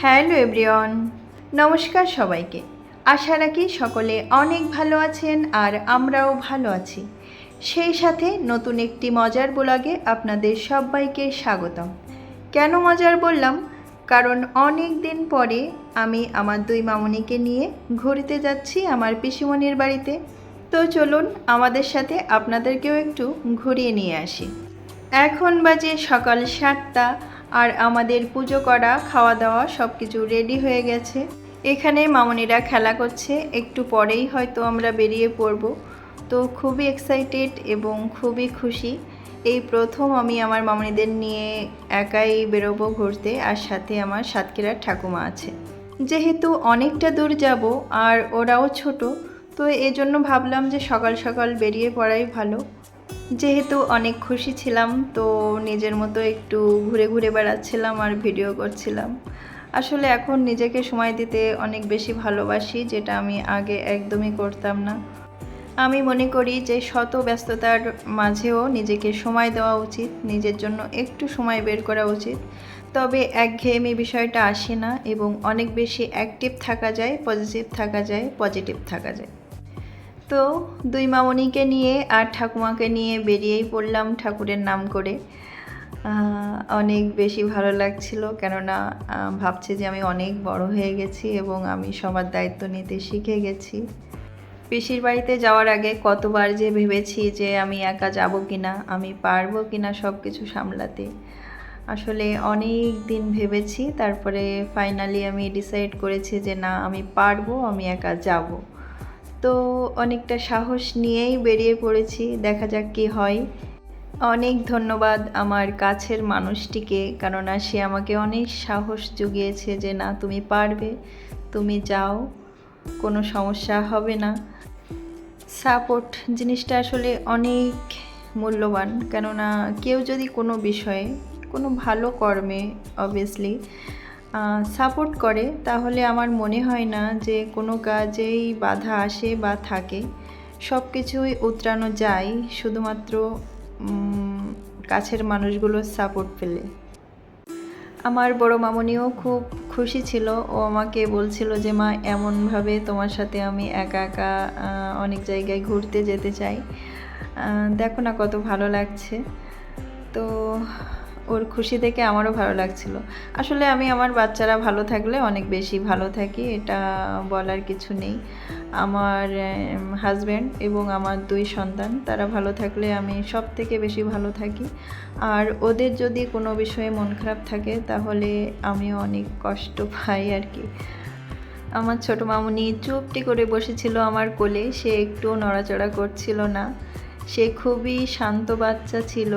Hello everyone, নমস্কার সবাইকে। আশা রাখি সকলে অনেক ভালো আছেন আর আমরাও ভালো আছি। সেই সাথে নতুন একটি মজার ব্লগে আপনাদের সবাইকে স্বাগতম। কেন মজার বললাম? কারণ অনেক দিন পরে আমি আমার দুই মামুনিকে নিয়ে ঘুরতে যাচ্ছি আমার পিসিমণির বাড়িতে। তো চলুন আমাদের সাথে আপনাদেরকেও একটু ঘুরিয়ে নিয়ে আসি। এখন বাজে সকাল 7টা আর আমাদের পুজো করা, খাওয়া দাওয়া সব কিছু রেডি হয়ে গেছে। এখানে মামনিরা খেলা করছে, একটু পরেই হয়তো আমরা বেরিয়ে পড়ব। তো খুবই এক্সাইটেড এবং খুবই খুশি। এই প্রথম আমি আমার মামনিদের নিয়ে একাই বেরোবো ঘুরতে, আর সাথে আমার সাতক্ষীরার ঠাকুমা আছে। যেহেতু অনেকটা দূর যাব আর ওরাও ছোট, তো এজন্য ভাবলাম যে সকাল সকাল বেরিয়ে পড়াই ভালো। যেহেতু অনেক খুশি ছিলাম, তো নিজের মতো একটু ঘুরে ঘুরে বেড়াচ্ছিলাম আর ভিডিও করছিলাম। আসলে এখন নিজেকে সময় দিতে অনেক বেশি ভালোবাসি, যেটা আমি আগে একদমই করতাম না। আমি মনে করি যে শত ব্যস্ততার মাঝেও নিজেকে সময় দেওয়া উচিত, নিজের জন্য একটু সময় বের করা উচিত। তবে একঘেয়েমি বিষয়টা আসে না এবং অনেক বেশি অ্যাক্টিভ থাকা যায়, পজিটিভ থাকা যায়। তো দুই মামনিকে নিয়ে আর ঠাকুমাকে নিয়ে বেরিয়েই পড়লাম ঠাকুরের নাম করে। অনেক বেশি ভালো লাগছিল, কেননা ভাবছি যে আমি অনেক বড় হয়ে গেছি এবং আমি সবার দায়িত্ব নিতে শিখে গেছি। পিসির বাড়িতে যাওয়ার আগে কতবার যে ভেবেছি যে আমি একা যাব কিনা, আমি পারবো কিনা সব কিছু সামলাতে। আসলে অনেক দিন ভেবেছি, তারপরে ফাইনালি আমি ডিসাইড করেছি যে না, আমি পারবো, আমি একা যাব। তো অনেকটা সাহস নিয়েই বেরিয়ে পড়েছি, দেখা যাক কী হয়। অনেক ধন্যবাদ আমার কাছের মানুষটিকে, কেননা সে আমাকে অনেক সাহস জুগিয়েছে যে না, তুমি পারবে, তুমি যাও, কোনো সমস্যা হবে না। সাপোর্ট জিনিসটা আসলে অনেক মূল্যবান, কেননা কেউ যদি কোনো বিষয়ে, কোনো ভালো কর্মে অবভিয়াসলি সাপোর্ট করে, তাহলে আমার মনে হয় না যে কোনো কাজেই বাধা আসে বা থাকে। সব কিছুই উতরানো যায় শুধুমাত্র কাছের মানুষগুলোর সাপোর্ট পেলে। আমার বড় মামনিও খুব খুশি ছিল, ও আমাকে বলছিল যে মা, এমনভাবে তোমার সাথে আমি একা একা অনেক জায়গায় ঘুরতে যেতে চাই, দেখো না কত ভালো লাগছে। তো ওর খুশি দেখে আমারও ভালো লাগছিল। আসলে আমি আমার বাচ্চারা ভালো থাকলে অনেক বেশি ভালো থাকি, এটা বলার কিছু নেই। আমার হাজব্যান্ড এবং আমার দুই সন্তান, তারা ভালো থাকলে আমি সব থেকে বেশি ভালো থাকি। আর ওদের যদি কোনো বিষয়ে মন খারাপ থাকে, তাহলে আমিও অনেক কষ্ট পাই আর কি। আমার ছোটো মামুনি চুপটি করে বসেছিল আমার কোলে, সে একটু নড়াচড়া করছিল না। সে খুবই শান্ত বাচ্চা ছিল,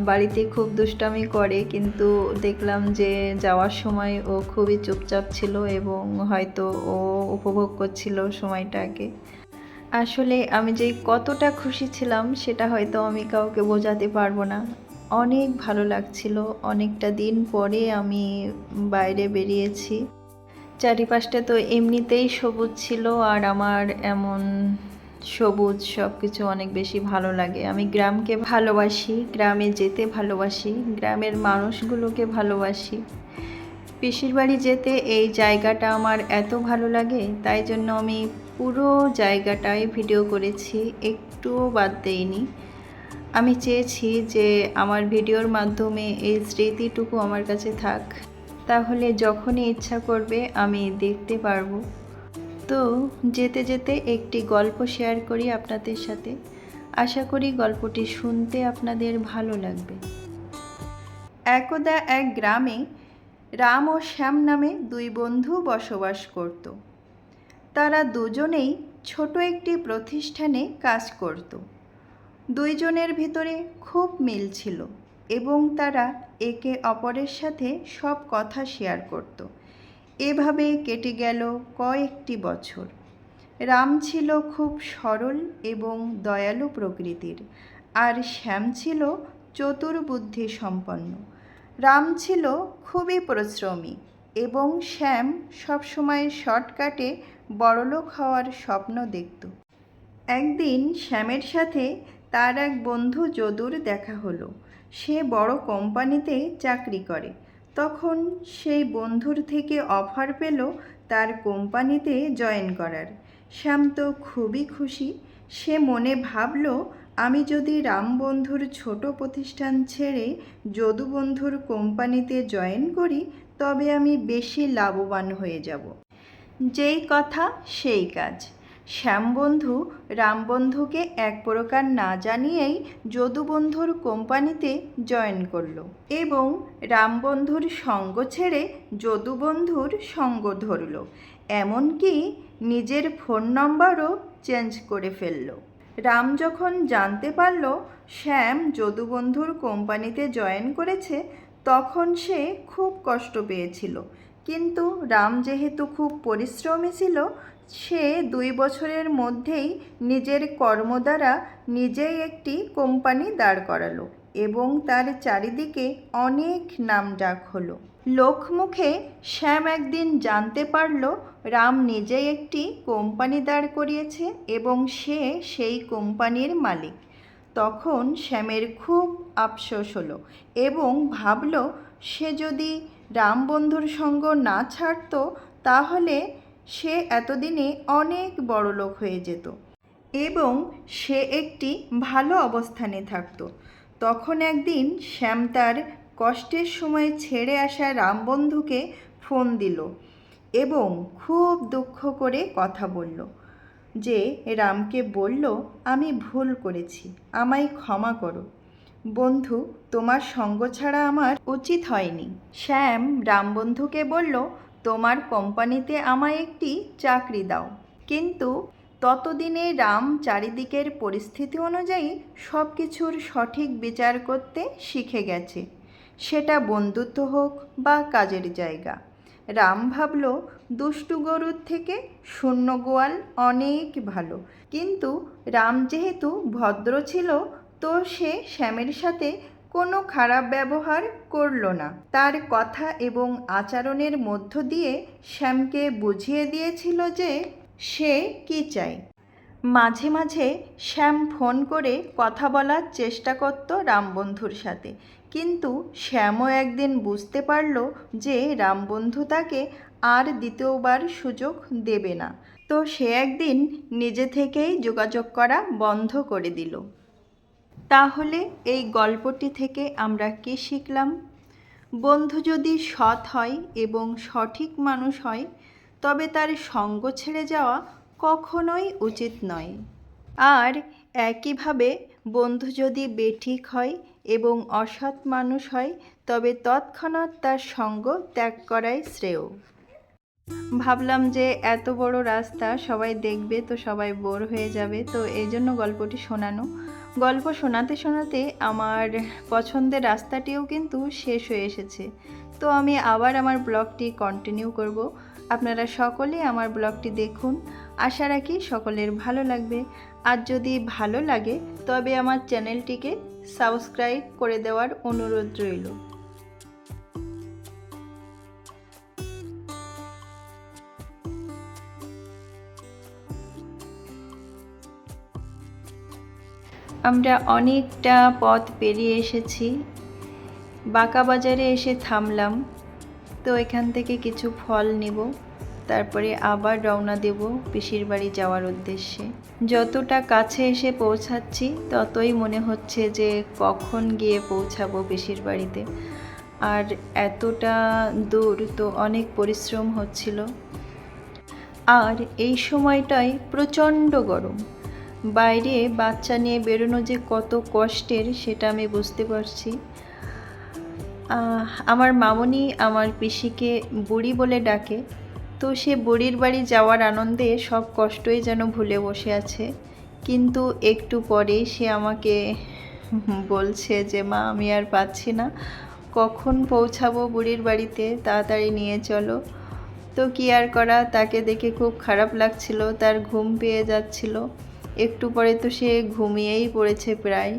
বাড়িতে খুব দুষ্টামি করে, কিন্তু দেখলাম যে যাওয়ার সময় ও খুবই চুপচাপ ছিল এবং হয়তো ও উপভোগ করছিল সময়টাকে। আসলে আমি যে কতটা খুশি ছিলাম সেটা হয়তো আমি কাউকে বোঝাতে পারবো না। অনেক ভালো লাগছিল, অনেকটা দিন পরে আমি বাইরে বেরিয়েছি। চারিপাশটা তো এমনিতেই সবুজ ছিল, আর আমার এমন সবুজ সব কিছু অনেক বেশি ভালো লাগে। আমি গ্রামকে ভালোবাসি, গ্রামে যেতে ভালোবাসি, গ্রামের মানুষগুলোকে ভালোবাসি। পিসির বাড়ি যেতে এই জায়গাটা আমার এত ভালো লাগে, তাই জন্য আমি পুরো জায়গাটাই ভিডিও করেছি, একটুও বাদ দেইনি। আমি চেয়েছি যে আমার ভিডিওর মাধ্যমে এই স্মৃতিটুকু আমার কাছে থাক, তাহলে যখনই ইচ্ছা করবে আমি দেখতে পারবো। তো যেতে যেতে একটি গল্প শেয়ার করি আপনাদের সাথে, আশা করি গল্পটি শুনতে আপনাদের ভালো লাগবে। একদা এক গ্রামে রাম ও শ্যাম নামে দুই বন্ধু বসবাস করত। তারা দুজনেই ছোট একটি প্রতিষ্ঠানে কাজ করত। দুইজনের ভিতরে খুব মিল ছিল এবং তারা একে অপরের সাথে সব কথা শেয়ার করত। এভাবে কেটে গেল কয়েকটি বছর। রাম ছিল খুব সরল এবং দয়ালু প্রকৃতির, আর শ্যাম ছিল চতুর বুদ্ধি সম্পন্ন। রাম ছিল খুবই পরিশ্রমী এবং শ্যাম সবসময় শর্টকাটে বড়লোক হওয়ার স্বপ্ন দেখত। একদিন শ্যামের সাথে তার এক বন্ধু যদুর দেখা হলো। সে বড় কোম্পানিতে চাকরি করে। তখন সেই বন্ধুর থেকে অফার পেল তার কোম্পানিতে জয়েন করার। শ্যাম তো খুবই খুশি। সে মনে ভাবল, আমি যদি রাম বন্ধুর ছোট প্রতিষ্ঠান ছেড়ে যদু বন্ধুর কোম্পানিতে জয়েন করি তবে আমি বেশি লাভবান হয়ে যাব। যেই কথা সেই কাজ। শ্যামবন্ধু রামবন্ধুকে এক প্রকার না জানিয়েই যদুবন্ধুর কোম্পানিতে জয়েন করলো এবং রামবন্ধুর সঙ্গ ছেড়ে যদুবন্ধুর সঙ্গ ধরল, এমনকি নিজের ফোন নম্বরও চেঞ্জ করে ফেলল। রাম যখন জানতে পারল শ্যাম যদুবন্ধুর কোম্পানিতে জয়েন করেছে তখন সে খুব কষ্ট পেয়েছিল, কিন্তু রাম যেহেতু খুব পরিশ্রমী ছিল সে 2 বছরের মধ্যেই নিজের কর্ম দ্বারা নিজেই একটি কোম্পানি দাঁড় করালো এবং তার চারিদিকে অনেক নামডাক হলো। লোকমুখে শ্যাম একদিন জানতে পারল রাম নিজেই একটি কোম্পানি দাঁড় করিয়েছে এবং সে সেই কোম্পানির মালিক। তখন শ্যামের খুব আফসোস হলো এবং ভাবল সে যদি রাম বন্ধুর সঙ্গ না ছাড়ত তাহলে সে এতদিনে অনেক বড়লোক হয়ে যেত এবং সে একটি ভালো অবস্থানে থাকত। তখন একদিন শ্যাম তার কষ্টের সময় ছেড়ে আসা রামবন্ধুকে ফোন দিল এবং খুব দুঃখ করে কথা বলল, যে রামকে বলল, আমি ভুল করেছি, আমায় ক্ষমা করো বন্ধু, তোমার সঙ্গ ছাড়া আমার উচিত হয়নি। শ্যাম রামবন্ধুকে বলল, তোমার কোম্পানিতে আমায় একটি চাকরি দাও। কিন্তু ততদিনে রাম চারিদিকের পরিস্থিতি অনুযায়ী সব কিছুর সঠিক বিচার করতে শিখে গেছে, সেটা বন্ধুত্ব হোক বা কাজের জায়গা। রাম ভাবল দুষ্টু গরুর থেকে শূন্য গোয়াল অনেক ভালো, কিন্তু রাম যেহেতু ভদ্র ছিল তো সে শ্যামের সাথে কোনো খারাপ ব্যবহার করল না। তার কথা এবং আচরণের মধ্য দিয়ে শ্যামকে বুঝিয়ে দিয়েছিল যে সে কী চায়। মাঝে মাঝে শ্যাম ফোন করে কথা বলার চেষ্টা করত রামবন্ধুর সাথে, কিন্তু শ্যামও একদিন বুঝতে পারল যে রামবন্ধু তাকে আর দ্বিতীয়বার সুযোগ দেবে না, তো সে একদিন নিজে থেকেই যোগাযোগ করা বন্ধ করে দিল। তাহলে এই গল্পটি থেকে আমরা কী শিখলাম? বন্ধু যদি সৎ হয় এবং সঠিক মানুষ হয় তবে তার সঙ্গ ছেড়ে যাওয়া কখনোই উচিত নয়। আর একইভাবে বন্ধু যদি বেঠিক হয় এবং অসৎ মানুষ হয় তবে তৎক্ষণাৎ তার সঙ্গ ত্যাগ করাই শ্রেয়। ভাবলাম যে এত বড় রাস্তা সবাই দেখবে তো সবাই বোর হয়ে যাবে, তো এই জন্য গল্পটি শোনানো। গল্প শোনাতে শোনাতে আমার পছন্দের রাস্তাটিও কিন্তু শেষ হয়ে এসেছে, তো আমি আবার আমার ব্লগটি কন্টিনিউ করব। আপনারা সকলে আমার ব্লগটি দেখুন, আশা রাখি সকলের ভালো লাগবে। আর যদি ভালো লাগে তবে আমার চ্যানেলটিকে সাবস্ক্রাইব করে দেওয়ার অনুরোধ রইল। আমরা অনেকটা পথ পেরিয়ে এসেছি, বাঁকা বাজারে এসে থামলাম, তো এখান থেকে কিছু ফল নেব, তারপরে আবার রওনা দেব পিসির বাড়ি যাওয়ার উদ্দেশ্যে। যতটা কাছে এসে পৌঁছাচ্ছি ততই মনে হচ্ছে যে কখন গিয়ে পৌঁছাবো পিসির বাড়িতে। আর এতটা দূর তো অনেক পরিশ্রম হচ্ছিল। আর এই সময়টায় প্রচণ্ড গরম, বাইরে বাচ্চা নিয়ে বেরোনো যে কত কষ্টের সেটা আমি বুঝতে পারছি। আমার মামনি আমার পিসিকে বুড়ি বলে ডাকে, তো সে বুড়ির বাড়ি যাওয়ার আনন্দে সব কষ্টই যেন ভুলে বসে আছে। কিন্তু একটু পরেই সে আমাকে বলছে যে মা আমি আর পাচ্ছি না, কখন পৌঁছাবো বুড়ির বাড়িতে, তাড়াতাড়ি নিয়ে চলো। তো কি আর করা, তাকে দেখে খুব খারাপ লাগছিল, তার ঘুম পেয়ে যাচ্ছিল। একটু পরে তো সে ঘুমিয়েই পড়েছে প্রায়,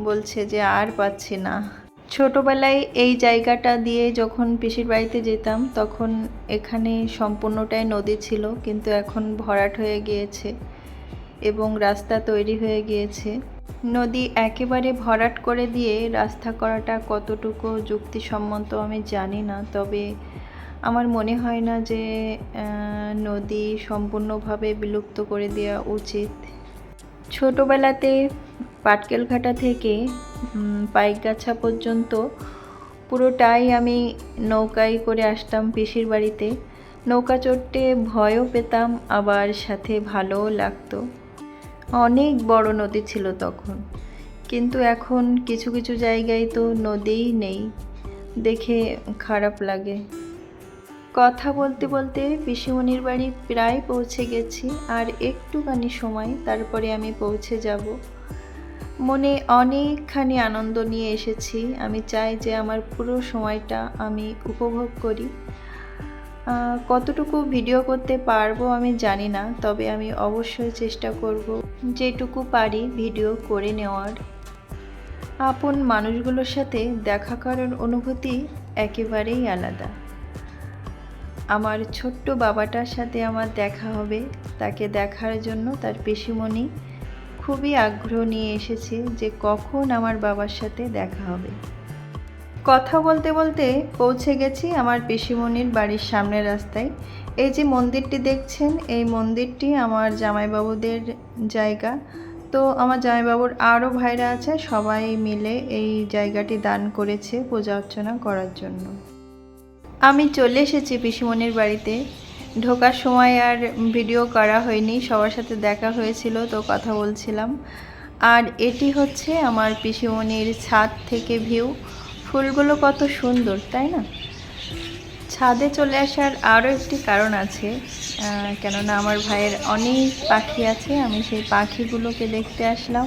বলছে যে আর পাচ্ছি না। ছোটোবেলায় এই জায়গাটা দিয়ে যখন পিসির বাড়িতে যেতাম তখন এখানে সম্পূর্ণটাই নদী ছিল, কিন্তু এখন ভরাট হয়ে গিয়েছে এবং রাস্তা তৈরি হয়ে গিয়েছে। নদী একেবারে ভরাট করে দিয়ে রাস্তা করাটা কতটুকু যুক্তিসম্মত আমি জানি না, তবে আমার মনে হয় না যে নদী সম্পূর্ণভাবে বিলুপ্ত করে দেওয়া উচিত। ছোটোবেলাতে পাটকেলঘাটা থেকে পাইকগাছা পর্যন্ত পুরোটাই আমি নৌকায় করে আসতাম পিসির বাড়িতে। নৌকা চড়তে ভয়ও পেতাম, আবার সাথে ভালোও লাগতো। অনেক বড় নদী ছিল তখন, কিন্তু এখন কিছু কিছু জায়গায় তো নদীই নেই, দেখে খারাপ লাগে। কথা বলতে বলতে পিসিমণির বাড়ি প্রায় পৌঁছে গেছি, আর একটুখানি সময় তারপরে আমি পৌঁছে যাব। মনে অনেকখানি আনন্দ নিয়ে এসেছি। আমি চাই যে আমার পুরো সময়টা আমি উপভোগ করি। কতটুকু ভিডিও করতে পারবো আমি জানি না, তবে আমি অবশ্যই চেষ্টা করব যেটুকু পারি ভিডিও করে নেওয়ার। আপন মানুষগুলোর সাথে দেখা করার অনুভূতি একেবারেই আলাদা। আমার ছোট্ট বাবাটার সাথে আমার দেখা হবে, তাকে দেখার জন্য তার পিসিমণি খুবই আগ্রহ নিয়ে এসেছে যে কখন আমার বাবার সাথে দেখা হবে। কথা বলতে বলতে পৌঁছে গেছি আমার পিসিমণির বাড়ির সামনের রাস্তায়। এই যে মন্দিরটি দেখছেন, এই মন্দিরটি আমার জামাইবাবুদের জায়গা। তো আমার জামাইবাবুর আরও ভাইরা আছে, সবাই মিলে এই জায়গাটি দান করেছে পূজা অর্চনা করার জন্য। আমি চলে এসেছি পিসিমণির বাড়িতে। ঢোকার সময় আর ভিডিও করা হয়নি, সবার সাথে দেখা হয়েছিল তো কথা বলছিলাম। আর এটি হচ্ছে আমার পিসিমণির ছাদ থেকে ভিউ। ফুলগুলো কত সুন্দর, তাই না? ছাদে চলে আসার আরও একটি কারণ আছে, কেননা আমার ভাইয়ের অনেক পাখি আছে, আমি সেই পাখিগুলোকে দেখতে আসলাম।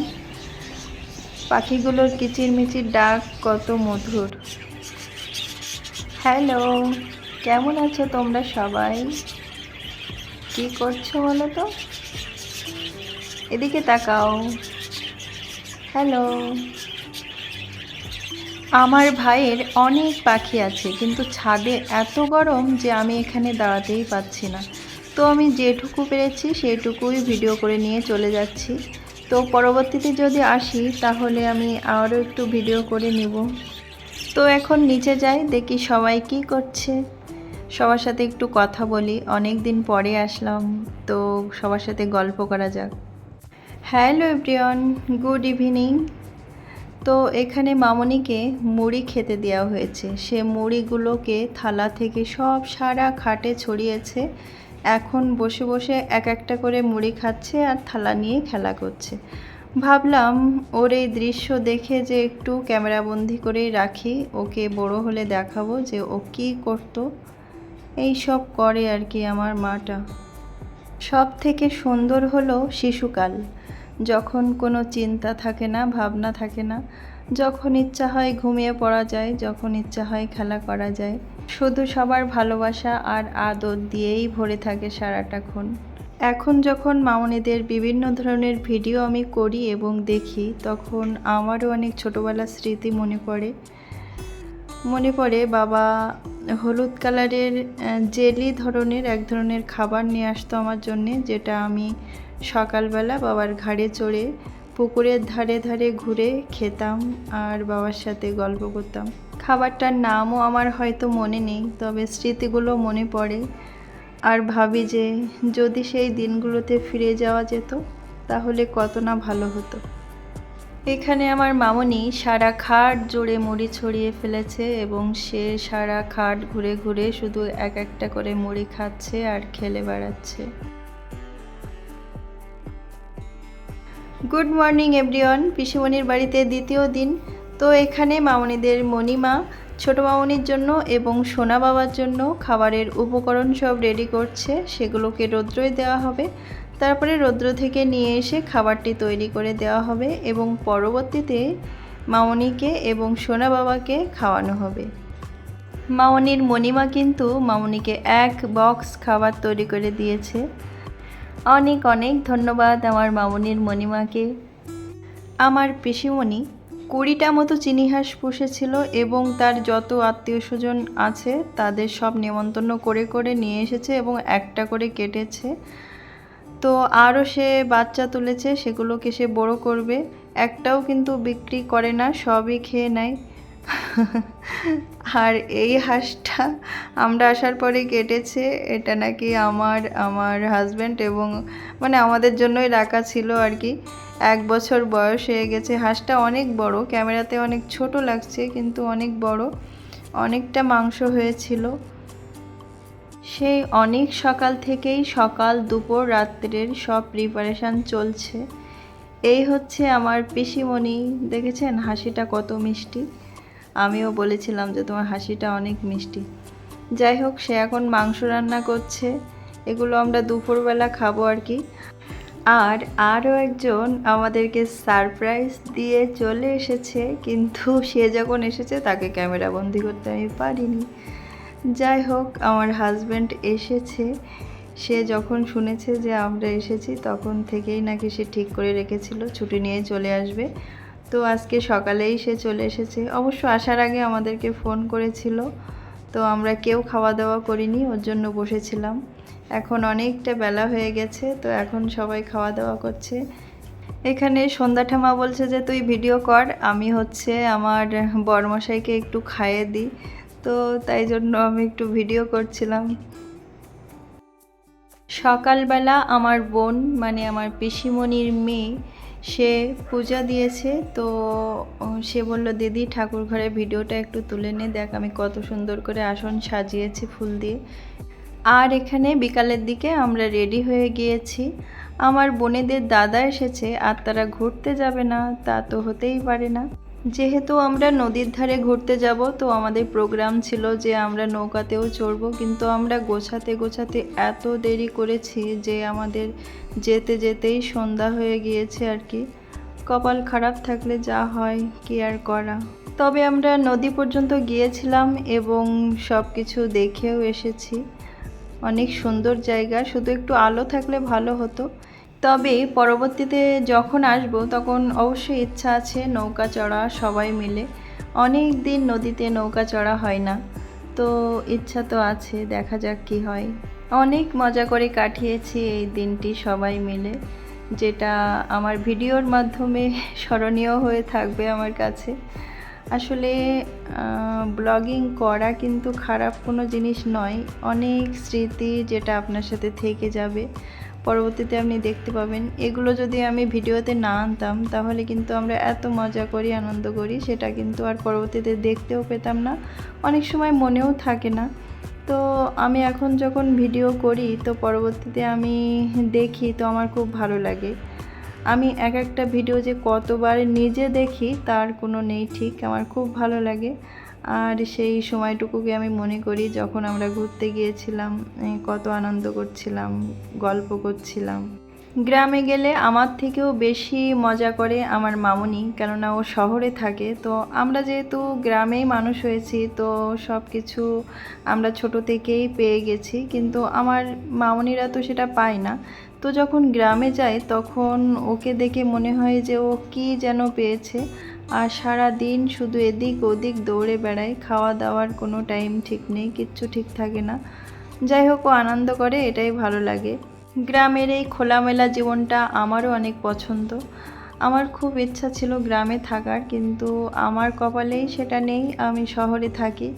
পাখিগুলোর কিচিরমিচির ডাক কত মধুর। হ্যালো, কেমন আছো তোমরা সবাই? কি করছো বলো তো? এদিকে তাকাও। হ্যালো। আমার ভাইয়ের অনেক পাখি আছে, কিন্তু ছাদে এত গরম যে আমি এখানে দাঁড়াতেই পাচ্ছি না। তো আমি যেটুকু পেরেছি সেইটুকুই ভিডিও করে নিয়ে চলে যাচ্ছি। তো পরবর্তীতে যদি আসি তাহলে আমি আরও একটু ভিডিও করে নিব। তো এখন নিচে যাই, দেখি সবাই কি করছে, সবার সাথে একটু কথা বলি। অনেক দিন পরে আসলাম, তো সবার সাথে গল্প করা যাক। Hello everyone, good evening. তো এখানে মামনিকে মুড়ি খেতে দেওয়া হয়েছে। সে মুড়িগুলোকে থালা থেকে সব সারা খাটে ছড়িয়েছে। এখন বসে বসে এক একটা করে মুড়ি খাচ্ছে আর থালা নিয়ে খেলা করছে। ভাবলাম ওর এই দৃশ্য দেখে যে একটু ক্যামেরাবন্দি করেই রাখি, ওকে বড় হলে দেখাবো যে ও কী করতো। এই সব করে আর কি আমার মাটা। সব থেকে সুন্দর হলো শিশুকাল, যখন কোনো চিন্তা থাকে না, ভাবনা থাকে না, যখন ইচ্ছা হয় ঘুমিয়ে পড়া যায়, যখন ইচ্ছা হয় খেলা করা যায়, শুধু সবার ভালোবাসা আর আদর দিয়েই ভরে থাকে সারাটাক্ষণ। এখন যখন মামনিদের বিভিন্ন ধরনের ভিডিও আমি করি এবং দেখি, তখন আমারও অনেক ছোটোবেলার স্মৃতি মনে পড়ে। বাবা হলুদ কালারের জেলি ধরনের এক ধরনের খাবার নিয়ে আসতো আমার জন্যে, যেটা আমি সকালবেলা বাবার ঘাড়ে চড়ে পুকুরের ধারে ধারে ঘুরে খেতাম আর বাবার সাথে গল্প করতাম। খাবারটার নামও আমার হয়তো মনে নেই, তবে স্মৃতিগুলো মনে পড়ে আর ভাবি যে যদি সেই দিনগুলোতে ফিরে যাওয়া যেত তাহলে কত না ভালো হতো। এখানে আমার মামনি সারা খাট জুড়ে মুড়ি ছড়িয়ে ফেলেছে এবং সে সারা খাট ঘুরে ঘুরে শুধু এক একটা করে মুড়ি খাচ্ছে আর খেলে বেড়াচ্ছে। গুড মর্নিং এভরিওয়ান, পিসিমণির বাড়িতে দ্বিতীয় দিন। তো এখানে মামনিদের মণিমা ছোটো মামনির জন্য এবং সোনা বাবার জন্য খাবারের উপকরণ সব রেডি করছে, সেগুলোকে রৌদ্রয় দেওয়া হবে। তারপরে রৌদ্র থেকে নিয়ে এসে খাবারটি তৈরি করে দেওয়া হবে এবং পরবর্তীতে মামনিকে এবং সোনা বাবাকে খাওয়ানো হবে। মামনির মণিমা কিন্তু মামনিকে এক বক্স খাবার তৈরি করে দিয়েছে। অনেক অনেক ধন্যবাদ আমার মামনির মণিমাকে। আমার পিসিমণি 20টা মতো চিনি হাঁস পুষেছিল এবং তার যত আত্মীয় স্বজন আছে তাদের সব নেমন্তন্ন করে করে নিয়ে এসেছে এবং একটা করে কেটেছে। তো আরও সে বাচ্চা তুলেছে, সেগুলোকে সে বড় করবে। একটাও কিন্তু বিক্রি করে না, সবই খেয়ে নেয়। আর এই হাঁসটা আমরা আসার পরে কেটেছে। এটা নাকি আমার হাজব্যান্ড এবং মানে আমাদের জন্যই রাখা ছিল আর কি। 1 বছর বয়স হয়ে গেছে। হাঁসটা অনেক বড়, ক্যামেরাতে অনেক ছোট লাগছে কিন্তু অনেক বড়, অনেকটা মাংস হয়েছিল। সেই অনেক সকাল থেকেই সকাল দুপুর রাত্রের সব প্রিপারেশান চলছে। এই হচ্ছে আমার পিসিমণি, দেখেছেন হাসিটা কত মিষ্টি। আমিও বলেছিলাম যে তোমার হাসিটা অনেক মিষ্টি। যাই হোক, সে এখন মাংস রান্না করছে, এগুলো আমরা দুপুরবেলা খাবো আর কি। আর আরও একজন আমাদেরকে সারপ্রাইজ দিয়ে চলে এসেছে, কিন্তু সে যখন এসেছে তাকে ক্যামেরা বন্দি করতে আমি পারিনি। যাই হোক, আমার হাজব্যান্ড এসেছে। সে যখন শুনেছে যে আমরা এসেছি তখন থেকেই নাকি সে ঠিক করে রেখেছিল ছুটি নিয়ে চলে আসবে। তো আজকে সকালেই সে চলে এসেছে। অবশ্য আসার আগে আমাদেরকে ফোন করেছিল, তো আমরা কেউ খাওয়া দাওয়া করিনি, ওর জন্য বসেছিলাম। এখন অনেকটা বেলা হয়ে গেছে, তো এখন সবাই খাওয়া দাওয়া করছে। এখানে সন্ধ্যা ঠামা বলছে যে তুই ভিডিও কর, আমি হচ্ছে আমার বরমশাইকে একটু খাইয়ে দিই। তো তাই জন্য আমি একটু ভিডিও করছিলাম। সকালবেলা আমার বোন মানে আমার পিসিমণির মেয়ে সে পূজা দিয়েছে। তো সে বলল দিদি ঠাকুর ঘরে ভিডিওটা একটু তুলে নে, দেখ আমি কত সুন্দর করে আসন সাজিয়েছি ফুল দিয়ে। আর এখানে বিকালের দিকে আমরা রেডি হয়ে গিয়েছি। আমার বোনেদের দাদা এসেছে আর তারা ঘুরতে যাবে না তা তো হতেই পারে না। যেহেতু আমরা নদীর ধারে ঘুরতে যাব, তো আমাদের প্রোগ্রাম ছিল যে আমরা নৌকাতেও চড়বো, কিন্তু আমরা গোছাতে গোছাতে এত দেরি করেছি যে আমাদের যেতে যেতেই সন্ধ্যা হয়ে গিয়েছে আর কি। কপাল খারাপ থাকলে যা হয় কি আর করা। তবে আমরা নদী পর্যন্ত গিয়েছিলাম এবং সব কিছু দেখেও এসেছি। অনেক সুন্দর জায়গা, শুধু একটু আলো থাকলে ভালো হতো। তবে পরবর্তীতে যখন আসব তখন অবশ্যই ইচ্ছা আছে নৌকা চড়া সবাই মিলে। অনেক দিন নদীতে নৌকা চড়া হয় না, তো ইচ্ছা তো আছে, দেখা যাক কি হয়। অনেক মজা করে কাটিয়েছি এই দিনটি সবাই মিলে, যেটা আমার ভিডিওর মাধ্যমে স্মরণীয় হয়ে থাকবে আমার কাছে। আসলে ব্লগিং করা কিন্তু খারাপ কোনো জিনিস নয়, অনেক স্মৃতি যেটা আপনার সাথে থেকে যাবে, পরবর্তীতে আপনি দেখতে পাবেন। এগুলো যদি আমি ভিডিওতে না আনতাম তাহলে কিন্তু আমরা এত মজা করি, আনন্দ করি, সেটা কিন্তু আর পরবর্তীতে দেখতেও পেতাম না, অনেক সময় মনেও থাকে না। তো আমি এখন যখন ভিডিও করি তো পরবর্তীতে আমি দেখি, তো আমার খুব ভালো লাগে। আমি এক একটা ভিডিও যে কতবার নিজে দেখি তার কোনো নেই ঠিক, আমার খুব ভালো লাগে। আর সেই সময়টুকুকে আমি মনে করি যখন আমরা ঘুরতে গিয়েছিলাম, কত আনন্দ করছিলাম, গল্প করছিলাম। গ্রামে গেলে আমার থেকেও বেশি মজা করে আমার মামুনি, কেননা ও শহরে থাকে। তো আমরা যেহেতু গ্রামেই মানুষ হয়েছি, তো সব কিছু আমরা ছোট থেকেই পেয়ে গেছি, কিন্তু আমার মামুনিরা তো সেটা পায় না। তো যখন গ্রামে যায় তখন ওকে দেখে মনে হয় যে ও কী যেন পেয়েছে, আর সারা দিন শুধু এদিক ওদিক দৌড়ে বেড়ায়, খাওয়া দাওয়ার কোনো টাইম ঠিক নেই, কিচ্ছু ঠিক থাকে না। যাই হোক, ও আনন্দ করে, এটাই ভালো লাগে। গ্রামের এই খোলামেলা জীবনটা আমারও অনেক পছন্দ। আমার খুব ইচ্ছা ছিল গ্রামে থাকার, কিন্তু আমার কপালেই সেটা নেই, আমি শহরে থাকি।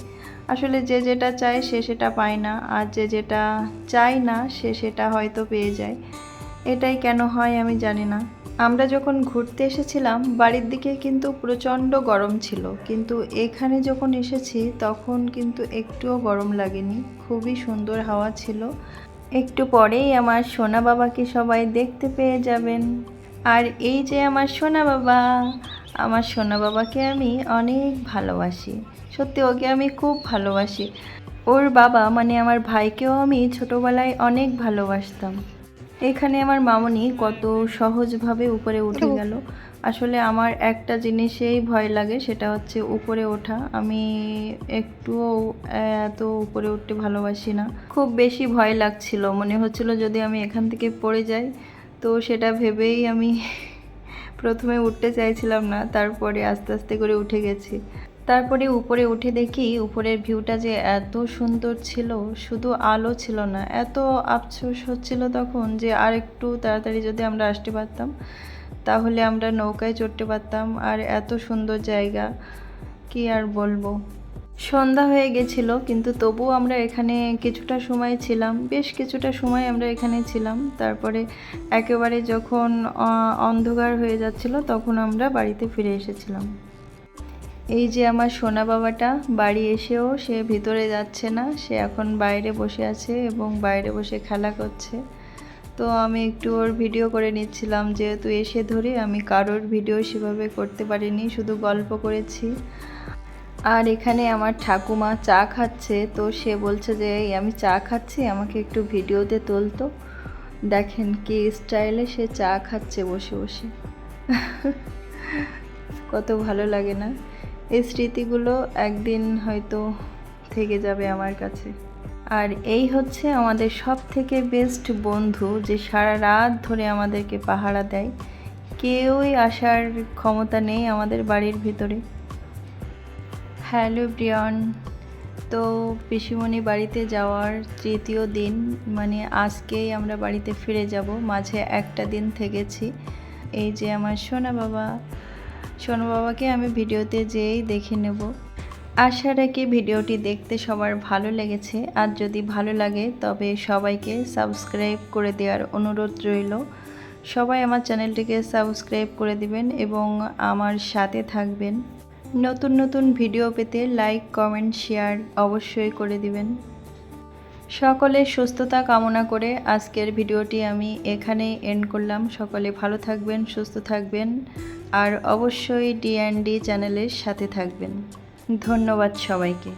আসলে যে যেটা চায় সে সেটা পায় না, আর যে যেটা চায় না সে সেটা হয়তো পেয়ে যায়। এটাই কেন হয় আমি জানি না। আমরা যখন ঘুরতে এসেছিলাম বাড়ির দিকে কিন্তু প্রচণ্ড গরম ছিল, কিন্তু এখানে যখন এসেছি তখন কিন্তু একটুও গরম লাগেনি, খুবই সুন্দর হাওয়া ছিল। একটু পরেই আমার সোনা বাবাকে সবাই দেখতে পেয়ে যাবেন। আর এই যে আমার সোনা বাবা, আমার সোনা বাবাকে আমি অনেক ভালোবাসি, সত্যি ওকে আমি খুব ভালোবাসি। ওর বাবা মানে আমার ভাইকেও আমি ছোটোবেলায় অনেক ভালোবাসতাম। এখানে আমার মামনি কত সহজভাবে উপরে উঠে গেল। আসলে আমার একটা জিনিসেই ভয় লাগে, সেটা হচ্ছে উপরে ওঠা। আমি একটুও এত উপরে উঠতে ভালোবাসি না, খুব বেশি ভয় লাগছিল, মনে হচ্ছিল যদি আমি এখান থেকে পড়ে যাই। তো সেটা ভেবেই আমি প্রথমে উঠতে চাইছিলাম না, তারপরে আস্তে আস্তে করে উঠে গেছি। তারপরে উপরে উঠে দেখি উপরের ভিউটা যে এত সুন্দর ছিল, শুধু আলো ছিল না, এত আফসোস হচ্ছিল তখন যে আর একটু তাড়াতাড়ি যদি আমরা আসতে পারতাম। তাহলে আমরা নৌকায় চড়তে পারতাম। আর এত সুন্দর জায়গা, কি আর বলবো। সন্ধ্যা হয়ে গেছিল, কিন্তু তবুও আমরা এখানে কিছুটা সময় ছিলাম, বেশ কিছুটা সময় আমরা এখানে ছিলাম। তারপরে একেবারে যখন অন্ধকার হয়ে যাচ্ছিল তখন আমরা বাড়িতে ফিরে এসেছিলাম। এই যে আমার সোনা বাবাটা, বাড়ি এসেও সে ভিতরে যাচ্ছে না, সে এখন বাইরে বসে আছে এবং বাইরে বসে খেলা করছে। তো আমি একটু ওর ভিডিও করে নিচ্ছিলাম, যেহেতু এসে ধরে আমি কারোর ভিডিও সেভাবে করতে পারিনি, শুধু গল্প করেছি। আর এখানে আমার ঠাকুমা চা খাচ্ছে, তো সে বলছে যে এই আমি চা খাচ্ছি, আমাকে একটু ভিডিওতে তুলতো। দেখেন কি স্টাইলে সে চা খাচ্ছে বসে বসে। কত ভালো লাগে না? এই স্মৃতিগুলো একদিন হয়তো থেকে যাবে আমার কাছে। আর এই হচ্ছে আমাদের সব থেকে বেস্ট বন্ধু, যে সারা রাত ধরে আমাদেরকে পাহারা দেয়। কেউই আসার ক্ষমতা নেই আমাদের বাড়ির ভিতরে। হ্যালো ব্রিয়ন, তো পিসিমণি বাড়িতে যাওয়ার তৃতীয় দিন, মানে আজকেই আমরা বাড়িতে ফিরে যাব। মাঝে একটা দিন থেকেছি। এই যে আমার সোনা বাবাকে আমি ভিডিওতে যেয়েই দেখে নেব। আশা রাখি ভিডিওটি দেখতে সবার ভালো লেগেছে। আর যদি ভালো লাগে তবে সবাইকে সাবস্ক্রাইব করে দেওয়ার অনুরোধ রইল। সবাই আমার চ্যানেলটিকে সাবস্ক্রাইব করে দিবেন এবং আমার সাথে থাকবেন। নতুন নতুন ভিডিও পেতে লাইক, কমেন্ট, শেয়ার অবশ্যই করে দিবেন। সকলের সুস্থতা কামনা করে আজকের ভিডিওটি আমি এখানেই এন্ড করলাম। সকলে ভালো থাকবেন, সুস্থ থাকবেন, আর অবশ্যই D&D চ্যানেলের সাথে থাকবেন। ধন্যবাদ সবাইকে।